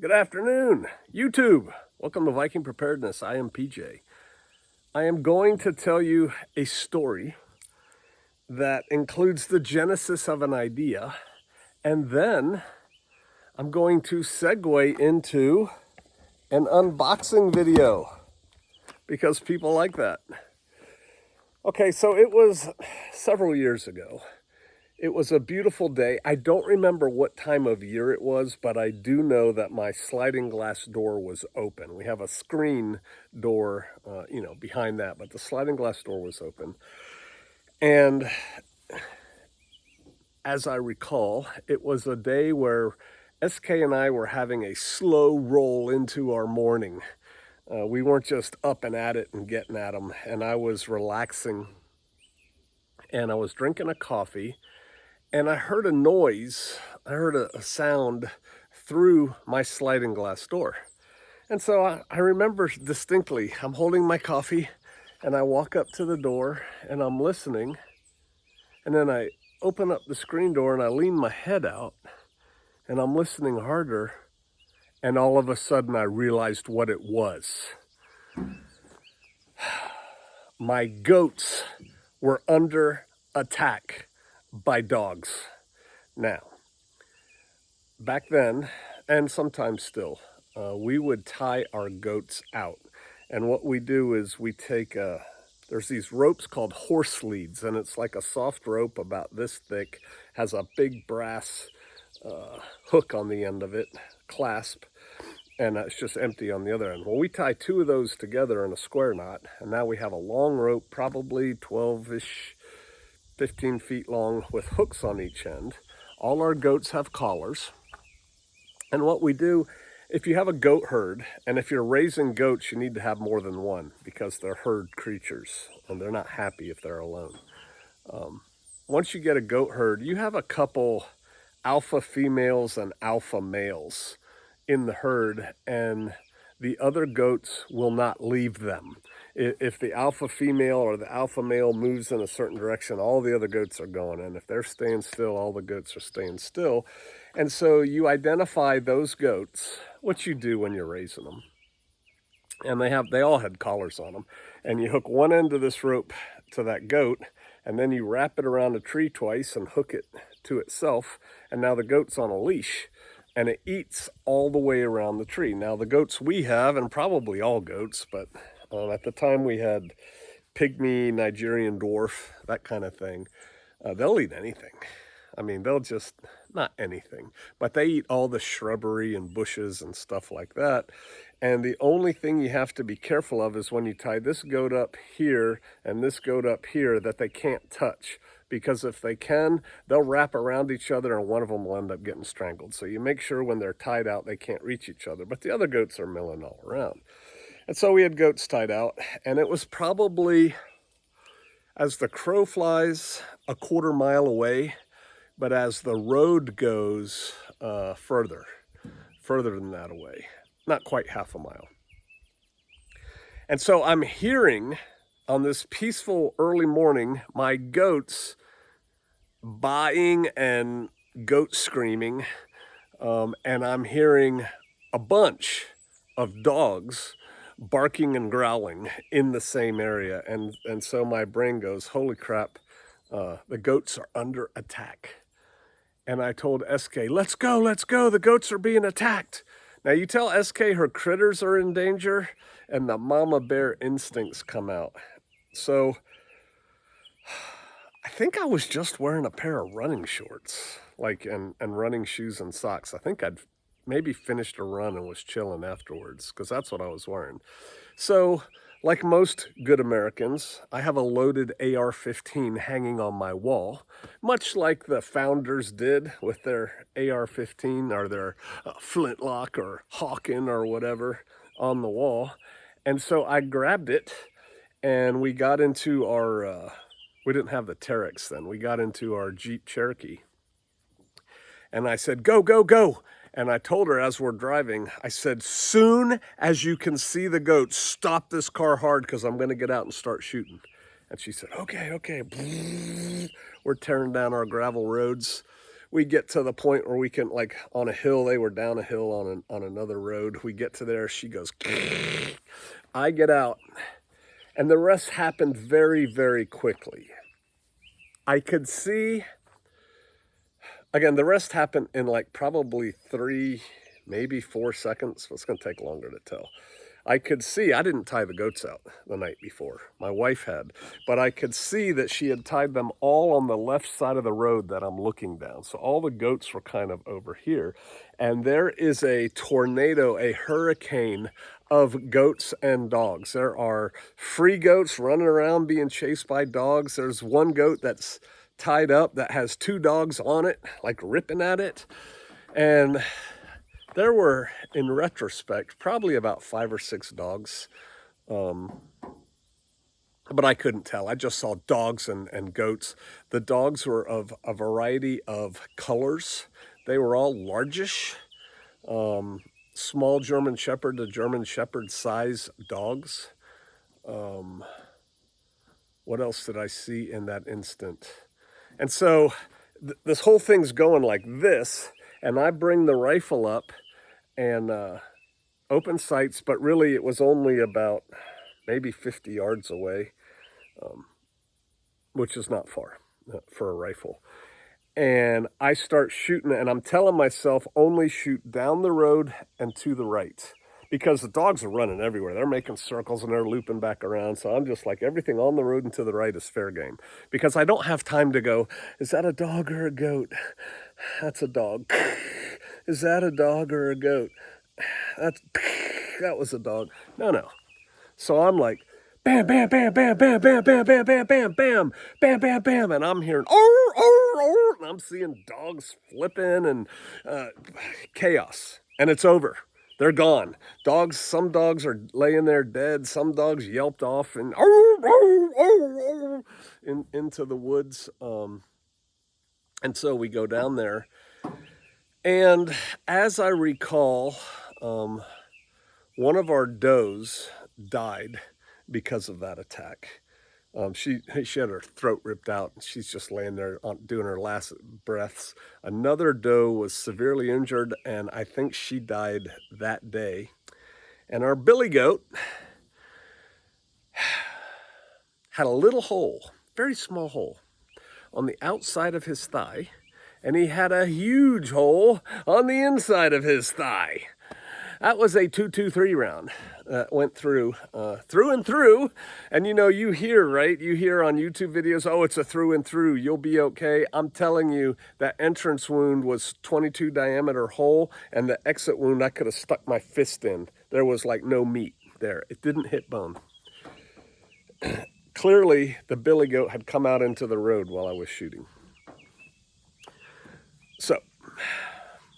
Good afternoon, YouTube. Welcome to Viking Preparedness. I am PJ. I am going to tell you a story that includes the genesis of an idea, and then I'm going to segue into an unboxing video because people like that. Okay, so it was several years ago. It was a beautiful day. I don't remember what time of year it was, but I do know that my sliding glass door was open. We have a screen door, behind that, but the sliding glass door was open. And as I recall, it was a day where SK and I were having a slow roll into our morning. We weren't just up and at it and getting at them, and I was relaxing, and I was drinking a coffee, and I heard a noise. I heard a sound through my sliding glass door. And so I remember distinctly, I'm holding my coffee and I walk up to the door and I'm listening. And then I open up the screen door and I lean my head out and I'm listening harder. And all of a sudden I realized what it was. My goats were under attack by dogs. Now, back then, and sometimes still, we would tie our goats out. And what we do is we take, there's these ropes called horse leads, and it's like a soft rope about this thick, has a big brass hook on the end of it, clasp, and it's just empty on the other end. Well, we tie two of those together in a square knot, and now we have a long rope, probably 12-ish 15 feet long with hooks on each end. All our goats have collars. And what we do, if you have a goat herd, and if you're raising goats, you need to have more than one because they're herd creatures and they're not happy if they're alone. Once you get a goat herd, you have a couple alpha females and alpha males in the herd, and the other goats will not leave them. If the alpha female or the alpha male moves in a certain direction, all the other goats are going. And if they're staying still, all the goats are staying still. And so you identify those goats, what you do when you're raising them. And they all had collars on them. And you hook one end of this rope to that goat, and then you wrap it around a tree twice and hook it to itself. And now the goat's on a leash. And it eats all the way around the tree. Now the goats we have, and probably all goats, but at the time we had pygmy, Nigerian dwarf, that kind of thing. They'll eat anything. I mean, they'll just, not anything, but they eat all the shrubbery and bushes and stuff like that. And the only thing you have to be careful of is when you tie this goat up here and this goat up here that they can't touch. Because if they can, they'll wrap around each other and one of them will end up getting strangled. So you make sure when they're tied out, they can't reach each other. But the other goats are milling all around. And so we had goats tied out, and it was probably, as the crow flies, a quarter mile away. But as the road goes further than that away, not quite half a mile. And so I'm hearing on this peaceful early morning, my goats baaing and goat screaming, and I'm hearing a bunch of dogs barking and growling in the same area. And so my brain goes, holy crap, the goats are under attack. And I told SK, let's go, the goats are being attacked. Now you tell SK her critters are in danger, and the mama bear instincts come out. So I think I was just wearing a pair of running shorts, and running shoes and socks. I think I'd maybe finished a run and was chilling afterwards, because that's what I was wearing. So, like most good Americans, I have a loaded AR-15 hanging on my wall, much like the founders did with their AR-15 or their flintlock or Hawken or whatever on the wall. And so I grabbed it, and we got into our, we didn't have the Terex then, we got into our Jeep Cherokee. And I said, go, go, go. And I told her as we're driving, I said, soon as you can see the goats, stop this car hard because I'm going to get out and start shooting. And she said, okay, okay. We're tearing down our gravel roads. we get to the point where we can, like, on a hill, they were down a hill on another road. We get to there, she goes, I get out, and the rest happened very, very quickly. I could see, again, the rest happened in like probably 3, maybe 4 seconds. It's going to take longer to tell. I could see, I didn't tie the goats out the night before. My wife had. But I could see that she had tied them all on the left side of the road that I'm looking down. So all the goats were kind of over here. And there is a tornado, a hurricane of goats and dogs. There are free goats running around being chased by dogs. There's one goat that's tied up that has 2 dogs on it, like ripping at it. And there were, in retrospect, probably about 5 or 6 dogs, but I couldn't tell. I just saw dogs and goats. The dogs were of a variety of colors. They were all largish, small German Shepherd to German Shepherd size dogs. What else did I see in that instant? And so this whole thing's going like this, and I bring the rifle up and open sights, but really it was only about maybe 50 yards away, which is not far for a rifle. And I start shooting, and I'm telling myself only shoot down the road and to the right, because the dogs are running everywhere. They're making circles and they're looping back around. So I'm just like, everything on the road and to the right is fair game, because I don't have time to go, is that a dog or a goat? That's a dog. Is that a dog or a goat? That was a dog. No. So I'm like, bam, bam, bam, bam, bam, bam, bam, bam, bam, bam, bam, bam, bam, bam, and I'm hearing, and I'm seeing dogs flipping and chaos, and it's over. They're gone. Dogs, some dogs are laying there dead. Some dogs yelped off and into the woods. And so we go down there. And as I recall, one of our does died because of that attack. She had her throat ripped out, and she's just laying there doing her last breaths. Another doe was severely injured, and I think she died that day. And our billy goat had a little hole, very small hole, on the outside of his thigh, and he had a huge hole on the inside of his thigh. That was a 223 round that went through and through. And you hear, right? You hear on YouTube videos, oh, it's a through and through, you'll be okay. I'm telling you, that entrance wound was 22 diameter hole, and the exit wound, I could have stuck my fist in. There was like no meat there. It didn't hit bone. Clearly, the billy goat had come out into the road while I was shooting. So,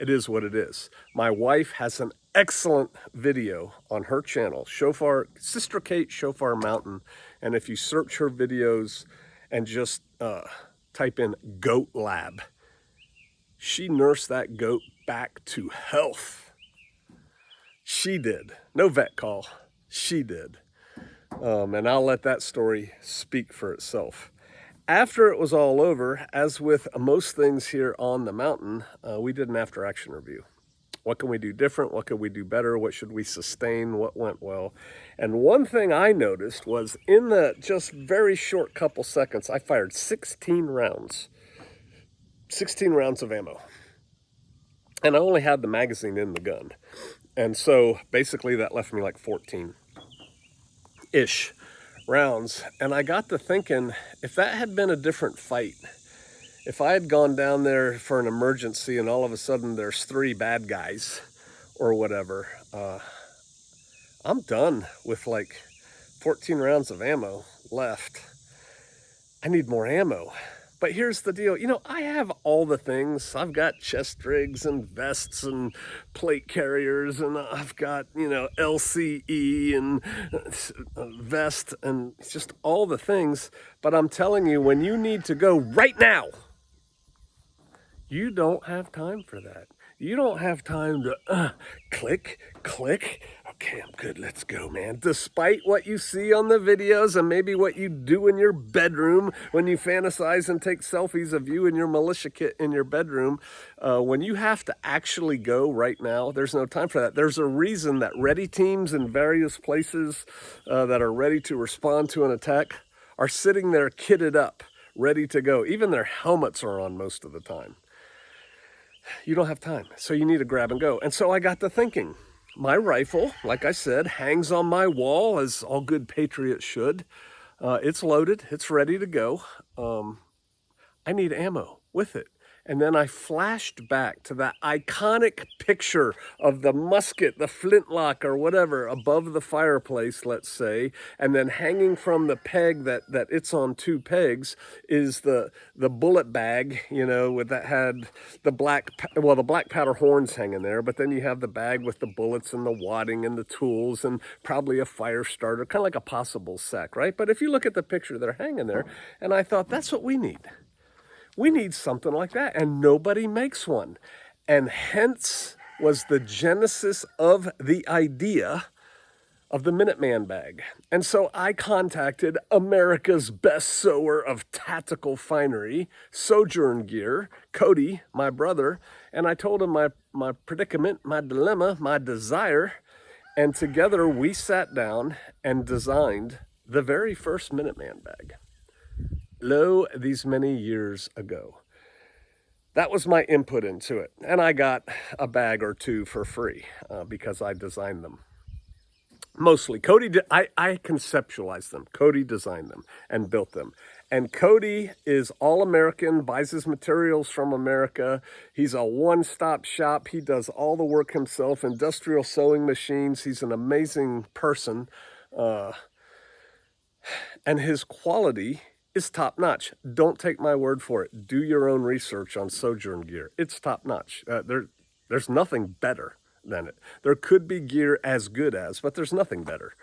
it is what it is. My wife has an excellent video on her channel, Sister Kate Shofar Mountain. And if you search her videos and just type in goat lab, she nursed that goat back to health. She did. No vet call. She did. And I'll let that story speak for itself. After it was all over, as with most things here on the mountain, we did an after-action review. What can we do different? What could we do better? What should we sustain? What went well? And one thing I noticed was in the just very short couple seconds, I fired 16 rounds. 16 rounds of ammo. And I only had the magazine in the gun. And so basically that left me like 14-ish rounds. And I got to thinking, if that had been a different fight, if I had gone down there for an emergency and all of a sudden there's 3 bad guys or whatever, I'm done with like 14 rounds of ammo left. I need more ammo. But here's the deal, I have all the things. I've got chest rigs and vests and plate carriers, and I've got, LCE and vest and just all the things. But I'm telling you, when you need to go right now, you don't have time for that. You don't have time to click, Okay, I'm good. Let's go, man. Despite what you see on the videos and maybe what you do in your bedroom when you fantasize and take selfies of you and your militia kit in your bedroom, when you have to actually go right now, there's no time for that. There's a reason that ready teams in various places that are ready to respond to an attack are sitting there kitted up, ready to go. Even their helmets are on most of the time. You don't have time, so you need to grab and go. And so I got to thinking. My rifle, like I said, hangs on my wall as all good patriots should. It's loaded. It's ready to go. I need ammo with it. And then I flashed back to that iconic picture of the musket, the flintlock or whatever, above the fireplace, let's say, and then hanging from the peg that it's on two pegs is the bullet bag, you know, with that had the black powder horns hanging there, but then you have the bag with the bullets and the wadding and the tools and probably a fire starter, kind of like a possible sack, right? But if you look at the picture, they're hanging there, and I thought, that's what we need. We need something like that, and nobody makes one. And hence was the genesis of the idea of the Minuteman bag. And so I contacted America's best sewer of tactical finery, Sojourn Gear, Cody, my brother, and I told him my predicament, my dilemma, my desire, and together we sat down and designed the very first Minuteman bag. Lo, these many years ago. That was my input into it. And I got a bag or two for free because I designed them. Mostly. I conceptualized them. Cody designed them and built them. And Cody is all American, buys his materials from America. He's a one-stop shop. He does all the work himself, industrial sewing machines. He's an amazing person. And his quality is top-notch. Don't take my word for it. Do your own research on Sojourn Gear. It's top-notch. There's nothing better than it. There could be gear as good as, but there's nothing better.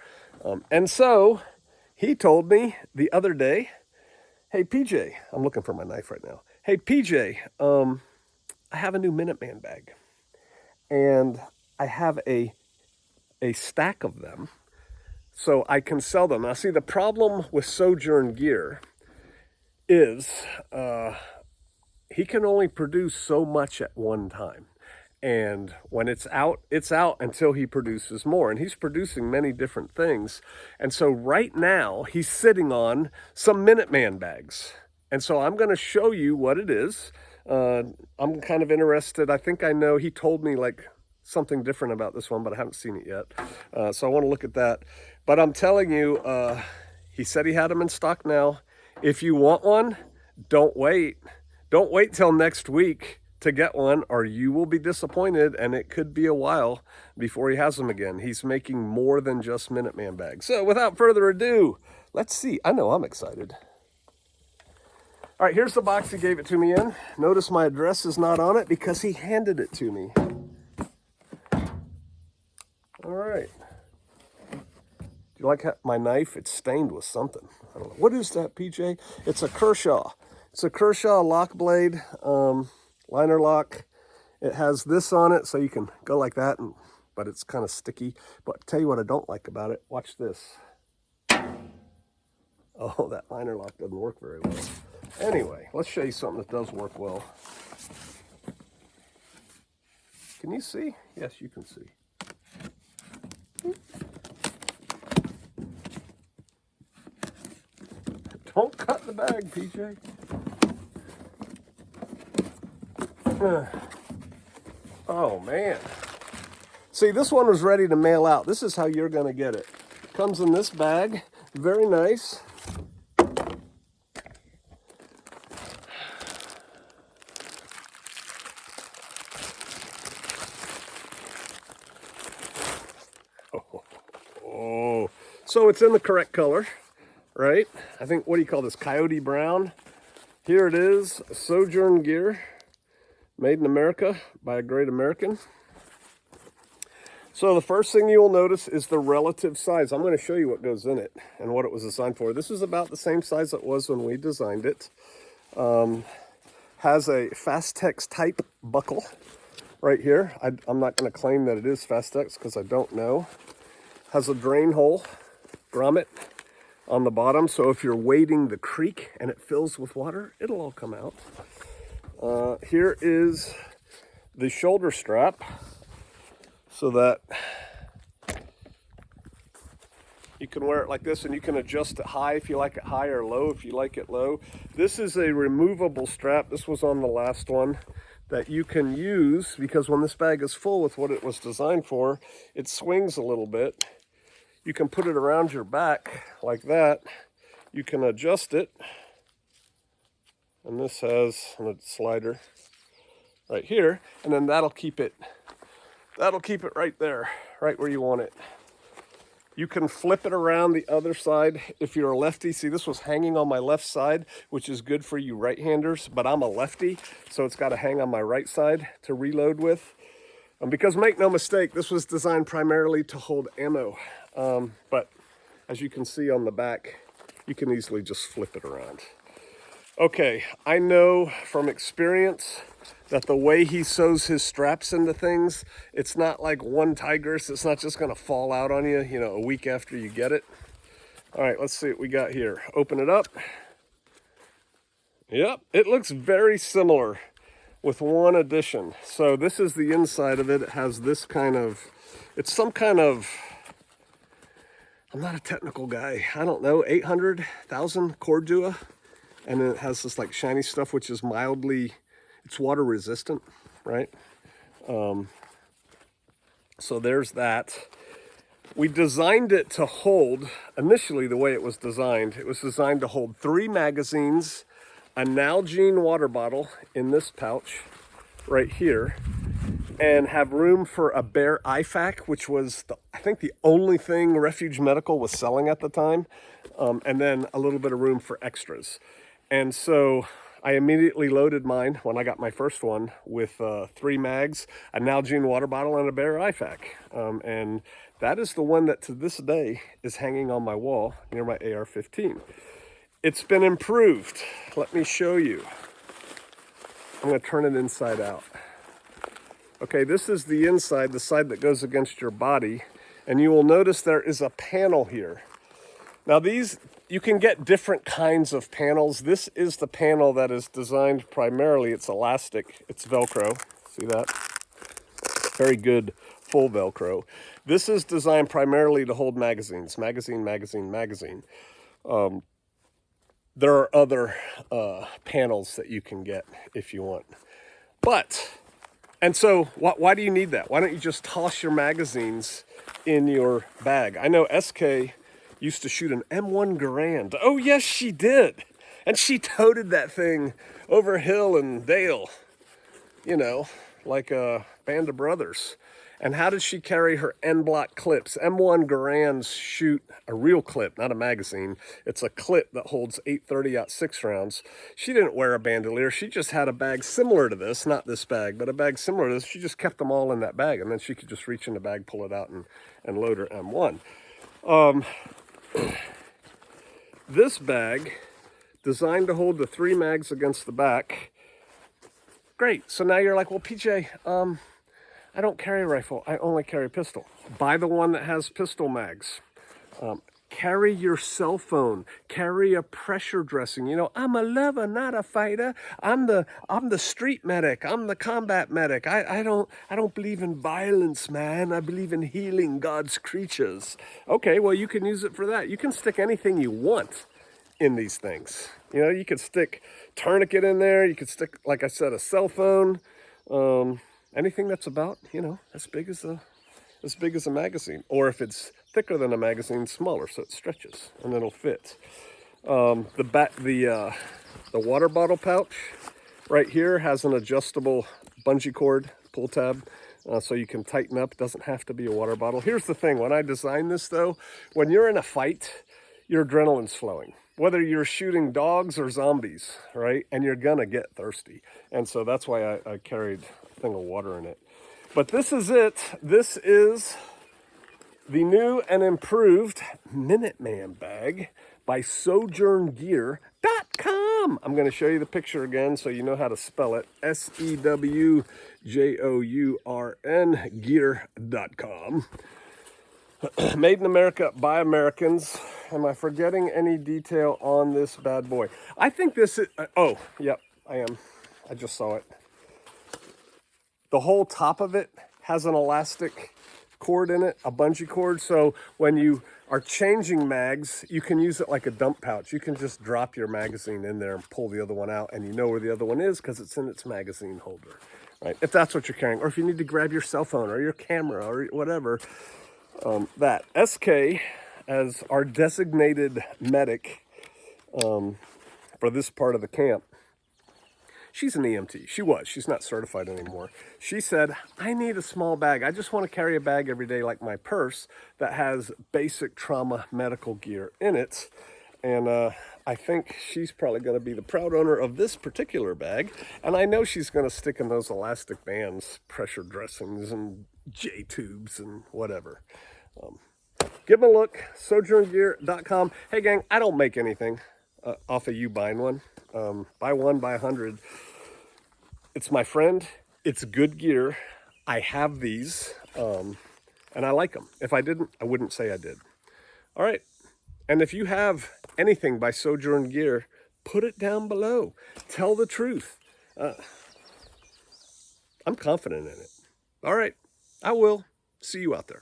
And so he told me the other day, hey, PJ, I'm looking for my knife right now. Hey, PJ, I have a new Minuteman bag. And I have a stack of them so I can sell them. Now, see, the problem with Sojourn Gear is he can only produce so much at one time. And when it's out until he produces more. And he's producing many different things. And so right now, he's sitting on some Minuteman bags. And so I'm going to show you what it is. I'm kind of interested. I think I know. He told me like something different about this one, but I haven't seen it yet. So I want to look at that. But I'm telling you, he said he had them in stock now. If you want one, don't wait. Don't wait till next week to get one, or you will be disappointed, and it could be a while before he has them again. He's making more than just Minuteman bags. So without further ado, let's see. I know I'm excited. All right, here's the box he gave it to me in. Notice my address is not on it because he handed it to me. All right. Do you like my knife? It's stained with something. I don't know. What is that, PJ? It's a Kershaw. It's a Kershaw lock blade, liner lock. It has this on it, so you can go like that, but it's kind of sticky. But tell you what I don't like about it. Watch this. Oh, that liner lock doesn't work very well. Anyway, let's show you something that does work well. Can you see? Yes, you can see. Don't cut the bag, PJ. Oh, man. See, this one was ready to mail out. This is how you're going to get it. Comes in this bag. Very nice. Oh. So it's in the correct color. Right? I think, what do you call this? Coyote brown. Here it is, Sojourn Gear, made in America by a great American. So the first thing you'll notice is the relative size. I'm going to show you what goes in it and what it was designed for. This is about the same size it was when we designed it. Has a Fastex type buckle right here. I'm not going to claim that it is Fastex because I don't know. has a drain hole, grommet, on the bottom. So if you're wading the creek and it fills with water, it'll all come out. Here is the shoulder strap so that you can wear it like this, and you can adjust it high if you like it high, or low if you like it low. This is a removable strap. This was on the last one, that you can use because when this bag is full with what it was designed for, it swings a little bit. You can put it around your back like that. You can adjust it. And this has a slider right here, and then that'll keep it right there, right where you want it. You can flip it around the other side if you're a lefty. See, this was hanging on my left side, which is good for you right-handers, but I'm a lefty, so it's got to hang on my right side to reload with. Because make no mistake, this was designed primarily to hold ammo. But as you can see on the back, you can easily just flip it around. Okay, I know from experience that the way he sews his straps into things, it's not like one Tigris. It's not just gonna fall out on you, you know, a week after you get it. All right, let's see what we got here. Open it up. Yep, it looks very similar with one addition. So this is the inside of it. It has this kind of, it's some kind of, I'm not a technical guy, I don't know, 800,000 Cordua. And then it has this like shiny stuff, which is mildly, it's water resistant, right? So there's that. We designed it to hold, initially the way it was designed to hold 3 magazines, a Nalgene water bottle in this pouch right here, and have room for a bare IFAK, which was, I think, the only thing Refuge Medical was selling at the time, and then a little bit of room for extras. And so I immediately loaded mine when I got my first one with 3 mags, a Nalgene water bottle, and a bare IFAK. And that is the one that to this day is hanging on my wall near my AR-15. It's been improved. Let me show you. I'm going to turn it inside out. Okay, this is the inside, the side that goes against your body. And you will notice there is a panel here. Now these, you can get different kinds of panels. This is the panel that is designed primarily, it's elastic, it's Velcro, see that? Very good full Velcro. This is designed primarily to hold magazines, magazine. There are other panels that you can get if you want. And so why do you need that? Why don't you just toss your magazines in your bag? I know SK used to shoot an M1 Garand. Oh yes, she did. And she toted that thing over hill and dale, you know, like a band of brothers. And how did she carry her N-block clips? M1 Garands shoot a real clip, not a magazine. It's a clip that holds 830-06 rounds. She didn't wear a bandolier. She just had a bag similar to this, not this bag, but a bag similar to this. She just kept them all in that bag, and then she could just reach in the bag, pull it out, and load her M1. This bag, designed to hold the 3 mags against the back. Great. So now you're like, well, PJ, I don't carry a rifle. I only carry a pistol. Buy the one that has pistol mags. Carry your cell phone. Carry a pressure dressing. You know, I'm a lover, not a fighter. I'm the street medic. I'm the combat medic. I don't believe in violence, man. I believe in healing God's creatures. Okay, well, you can use it for that. You can stick anything you want in these things. You know, you could stick tourniquet in there. You could stick, like I said, a cell phone. Anything that's about, you know, as big as a magazine, or if it's thicker than a magazine, smaller, so it stretches and it'll fit. The water bottle pouch right here has an adjustable bungee cord pull tab, so you can tighten up. It doesn't have to be a water bottle. Here's the thing: when I designed this, though, when you're in a fight, your adrenaline's flowing. Whether you're shooting dogs or zombies, right? And you're gonna get thirsty, and so that's why I carried thing of water in it. But this is it. This is the new and improved Minuteman bag by Sojourn Gear.com. I'm going to show you the picture again so you know how to spell it. SEWJOURN Gear.com. Made in America by Americans. Am I forgetting any detail on this bad boy? I think this is, oh, yep, I am. I just saw it. The whole top of it has an elastic cord in it, a bungee cord. So when you are changing mags, you can use it like a dump pouch. You can just drop your magazine in there and pull the other one out, and you know where the other one is because it's in its magazine holder, right? If that's what you're carrying, or if you need to grab your cell phone or your camera or whatever, that. SK, as our designated medic for this part of the camp, she's an EMT. She's not certified anymore. She said, I need a small bag. I just want to carry a bag every day like my purse that has basic trauma medical gear in it. And I think she's probably going to be the proud owner of this particular bag. And I know she's going to stick in those elastic bands, pressure dressings, and J-tubes and whatever. Give them a look, sojourngear.com. Hey, gang, I don't make anything off of you buying one. Buy one, buy 100. It's my friend. It's good gear. I have these, and I like them. If I didn't, I wouldn't say I did. All right. And if you have anything by Sojourn Gear, put it down below. Tell the truth. I'm confident in it. All right. I will. See you out there.